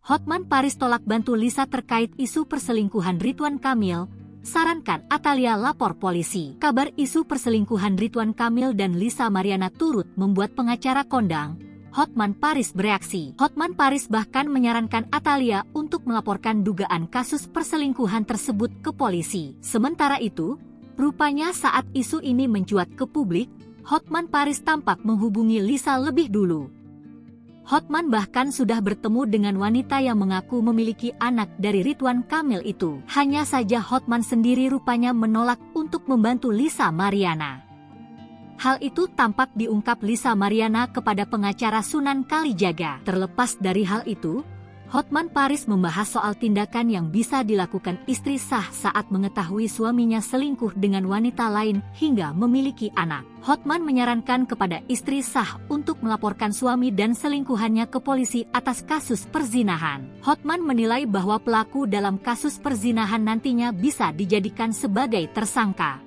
Hotman Paris tolak bantu Lisa terkait isu perselingkuhan Ridwan Kamil, sarankan Atalia lapor polisi. Kabar isu perselingkuhan Ridwan Kamil dan Lisa Mariana turut membuat pengacara kondang. Hotman Paris bereaksi. Hotman Paris bahkan menyarankan Atalia untuk melaporkan dugaan kasus perselingkuhan tersebut ke polisi. Sementara itu, rupanya saat isu ini mencuat ke publik, Hotman Paris tampak menghubungi Lisa lebih dulu. Hotman bahkan sudah bertemu dengan wanita yang mengaku memiliki anak dari Ridwan Kamil itu. Hanya saja Hotman sendiri rupanya menolak untuk membantu Lisa Mariana. Hal itu tampak diungkap Lisa Mariana kepada pengacara Sunan Kalijaga. Terlepas dari hal itu, Hotman Paris membahas soal tindakan yang bisa dilakukan istri sah saat mengetahui suaminya selingkuh dengan wanita lain hingga memiliki anak. Hotman menyarankan kepada istri sah untuk melaporkan suami dan selingkuhannya ke polisi atas kasus perzinahan. Hotman menilai bahwa pelaku dalam kasus perzinahan nantinya bisa dijadikan sebagai tersangka.